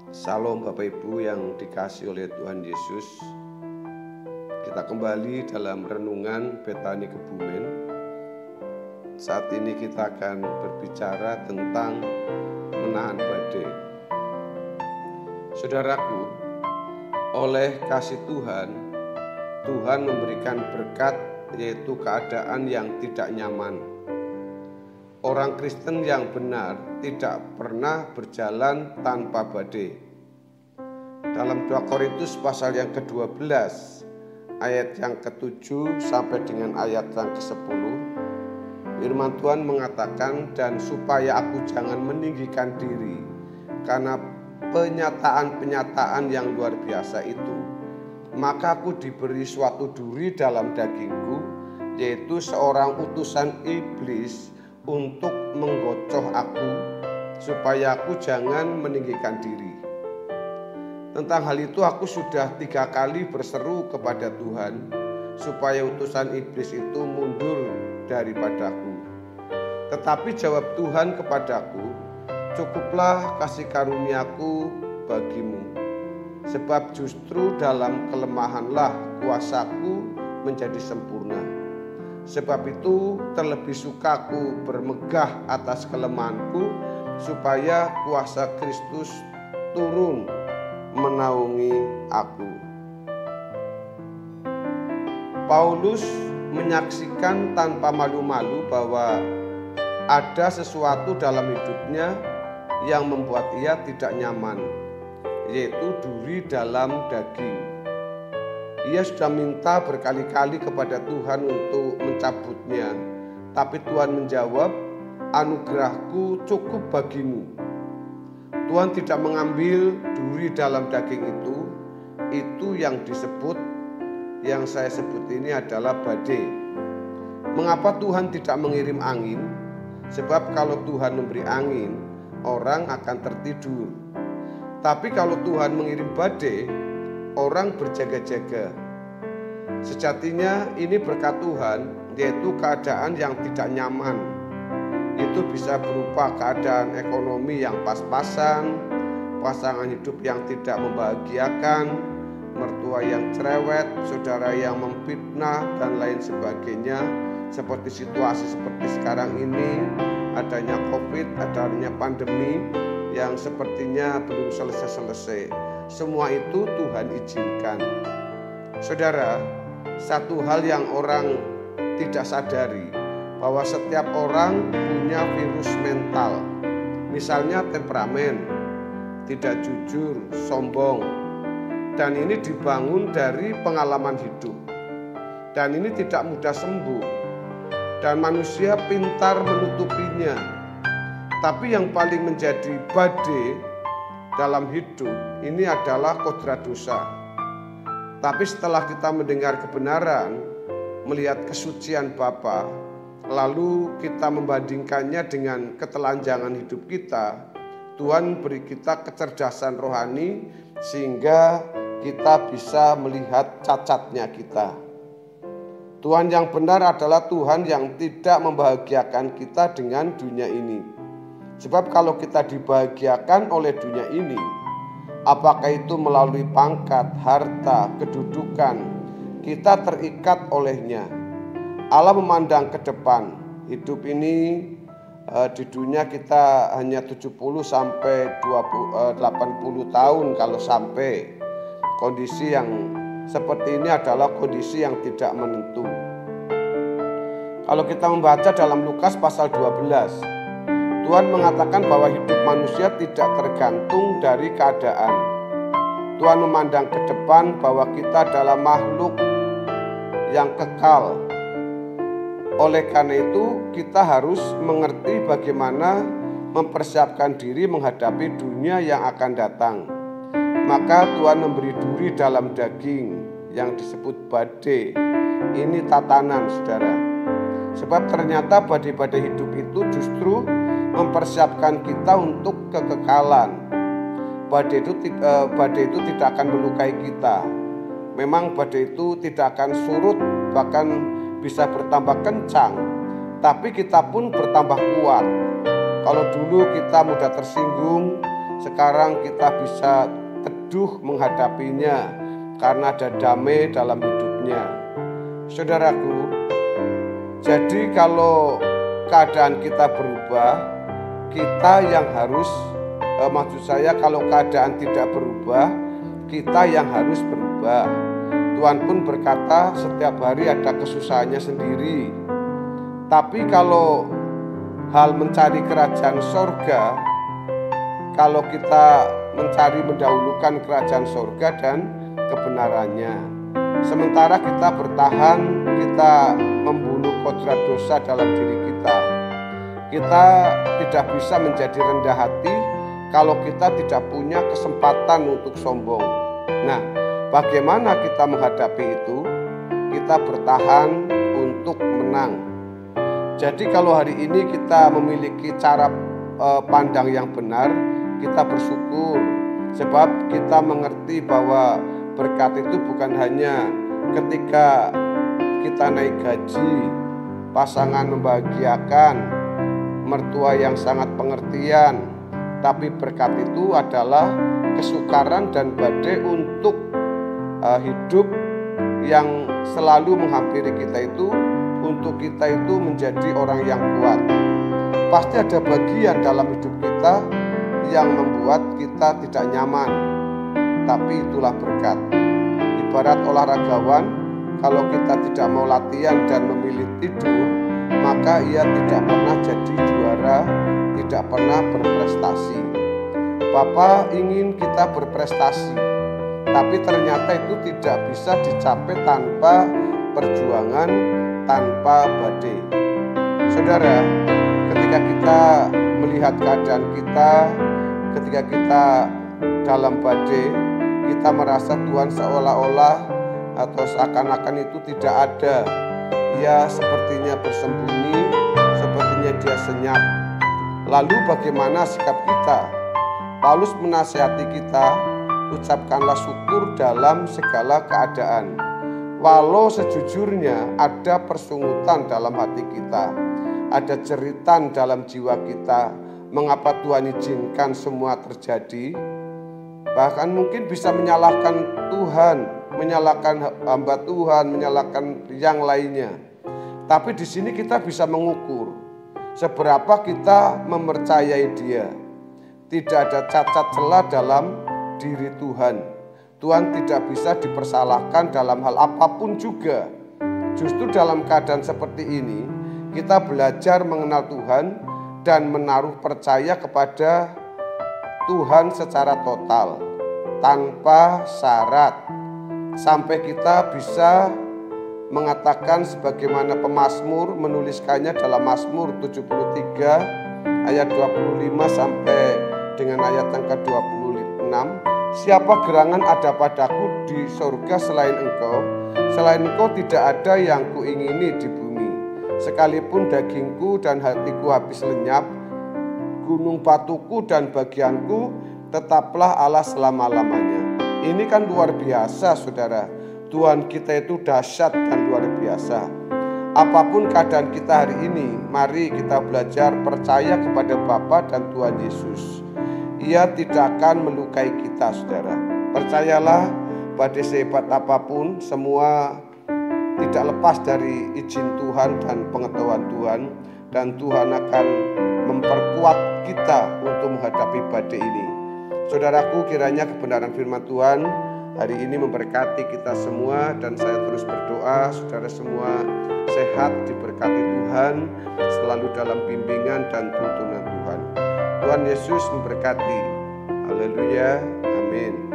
Salam Bapak Ibu yang dikasihi oleh Tuhan Yesus. Kita kembali dalam renungan Betani Kebumen. Saat ini kita akan berbicara tentang menahan badai. Saudaraku, oleh kasih Tuhan, Tuhan memberikan berkat, yaitu keadaan yang tidak nyaman. Orang Kristen yang benar tidak pernah berjalan tanpa badai. Dalam 2 Korintus pasal yang ke-12 ayat yang ke-7 sampai dengan ayat yang ke-10, firman Tuhan mengatakan, dan supaya aku jangan meninggikan diri karena penyataan-penyataan yang luar biasa itu, maka aku diberi suatu duri dalam dagingku, yaitu seorang utusan iblis untuk menggocoh aku, supaya aku jangan meninggikan diri. Tentang hal itu aku sudah 3 kali berseru kepada Tuhan, supaya utusan iblis itu mundur daripadaku. Tetapi jawab Tuhan kepadaku, cukuplah kasih karuniaku bagimu, sebab justru dalam kelemahanlah kuasaku menjadi sempurna. Sebab itu terlebih sukaku bermegah atas kelemahanku, supaya kuasa Kristus turun menaungi aku. Paulus menyaksikan tanpa malu-malu bahwa ada sesuatu dalam hidupnya yang membuat ia tidak nyaman, yaitu duri dalam daging. Ia sudah minta berkali-kali kepada Tuhan untuk mencabutnya, tapi Tuhan menjawab, anugerahku cukup bagimu. Tuhan tidak mengambil duri dalam daging itu yang disebut, yang saya sebut ini adalah badai. Mengapa Tuhan tidak mengirim angin? Sebab kalau Tuhan memberi angin, orang akan tertidur. Tapi kalau Tuhan mengirim badai, orang berjaga-jaga. Sejatinya ini berkat Tuhan, yaitu keadaan yang tidak nyaman. Itu bisa berupa keadaan ekonomi yang pas-pasan, pasangan hidup yang tidak membahagiakan, mertua yang cerewet, saudara yang memfitnah, dan lain sebagainya. Seperti situasi seperti sekarang ini, adanya COVID, adanya pandemi yang sepertinya belum selesai-selesai. Semua itu Tuhan izinkan. Saudara, satu hal yang orang tidak sadari, bahwa setiap orang punya virus mental. Misalnya temperamen, tidak jujur, sombong. Dan ini dibangun dari pengalaman hidup. Dan ini tidak mudah sembuh. Dan manusia pintar menutupinya. Tapi yang paling menjadi badai dalam hidup ini adalah kodrat dosa. Tapi setelah kita mendengar kebenaran, melihat kesucian Bapa, lalu kita membandingkannya dengan ketelanjangan hidup kita, Tuhan beri kita kecerdasan rohani sehingga kita bisa melihat cacatnya kita. Tuhan yang benar adalah Tuhan yang tidak membahagiakan kita dengan dunia ini. Sebab kalau kita dibahagiakan oleh dunia ini, apakah itu melalui pangkat, harta, kedudukan, kita terikat olehnya. Allah memandang ke depan. Hidup ini di dunia kita hanya 70 sampai 80 tahun kalau sampai. Kondisi yang seperti ini adalah kondisi yang tidak menentu. Kalau kita membaca dalam Lukas pasal 12, Tuhan mengatakan bahwa hidup manusia tidak tergantung dari keadaan. Tuhan memandang ke depan bahwa kita adalah makhluk yang kekal. Oleh karena itu, kita harus mengerti bagaimana mempersiapkan diri menghadapi dunia yang akan datang. Maka Tuhan memberi duri dalam daging yang disebut badai. Ini tatanan, saudara. Sebab ternyata badai-badai hidup itu justru mempersiapkan kita untuk kekekalan. Badai itu tidak akan melukai kita. Memang badai itu tidak akan surut, bahkan bisa bertambah kencang. Tapi kita pun bertambah kuat. Kalau dulu kita mudah tersinggung, sekarang kita bisa teduh menghadapinya karena ada damai dalam hidupnya. Saudaraku, jadi kalau keadaan kita berubah, kita yang harus, maksud saya kalau keadaan tidak berubah, kita yang harus berubah. Tuhan pun berkata setiap hari ada kesusahannya sendiri. Tapi kalau hal mencari kerajaan sorga, kalau kita mencari mendahulukan kerajaan sorga dan kebenarannya, sementara kita bertahan, kita membunuh kodrat dosa dalam diri kita. Kita tidak bisa menjadi rendah hati kalau kita tidak punya kesempatan untuk sombong. Nah, bagaimana kita menghadapi itu? Kita bertahan untuk menang. Jadi kalau hari ini kita memiliki cara pandang yang benar, kita bersyukur. Sebab kita mengerti bahwa berkat itu bukan hanya ketika kita naik gaji, pasangan membahagiakan, mertua yang sangat pengertian, tapi berkat itu adalah kesukaran dan badai untuk hidup yang selalu menghampiri kita itu, untuk kita itu menjadi orang yang kuat. Pasti ada bagian dalam hidup kita yang membuat kita tidak nyaman, tapi itulah berkat. Ibarat olahragawan, kalau kita tidak mau latihan dan memilih tidur, maka ia tidak pernah jadi juara, tidak pernah berprestasi. Bapa ingin kita berprestasi, tapi ternyata itu tidak bisa dicapai tanpa perjuangan, tanpa badai. Saudara, ketika kita melihat keadaan kita, ketika kita dalam badai, kita merasa Tuhan seolah-olah atau seakan-akan itu tidak ada. Ia sepertinya bersembunyi, sepertinya dia senyap. Lalu bagaimana sikap kita? Paulus menasihati kita, ucapkanlah syukur dalam segala keadaan. Walau sejujurnya ada persungutan dalam hati kita, ada jeritan dalam jiwa kita, mengapa Tuhan izinkan semua terjadi? Bahkan mungkin bisa menyalahkan Tuhan, menyalahkan hamba Tuhan, menyalahkan yang lainnya. Tapi di sini kita bisa mengukur seberapa kita mempercayai Dia. Tidak ada cacat celah dalam diri Tuhan. Tuhan tidak bisa dipersalahkan dalam hal apapun juga. Justru dalam keadaan seperti ini, kita belajar mengenal Tuhan dan menaruh percaya kepada Tuhan secara total, tanpa syarat, sampai kita bisa mengatakan sebagaimana pemazmur menuliskannya dalam Mazmur 73 ayat 25 sampai dengan ayat yang ke-26. Siapa gerangan ada padaku di surga selain engkau? Selain engkau tidak ada yang kuingini di bumi. Sekalipun dagingku dan hatiku habis lenyap, gunung batuku dan bagianku tetaplah Allah selama-lamanya. Ini kan luar biasa, saudara. Tuhan kita itu dahsyat dan luar biasa. Apapun keadaan kita hari ini, mari kita belajar percaya kepada Bapa dan Tuhan Yesus. Ia tidak akan melukai kita, saudara. Percayalah, badai sehebat apapun, semua tidak lepas dari izin Tuhan dan pengetahuan Tuhan. Dan Tuhan akan memperkuat kita untuk menghadapi badai ini. Saudaraku, kiranya kebenaran firman Tuhan hari ini memberkati kita semua. Dan saya terus berdoa, saudara semua sehat, diberkati Tuhan, selalu dalam bimbingan dan tuntunan Tuhan. Tuhan Yesus memberkati. Haleluya. Amin.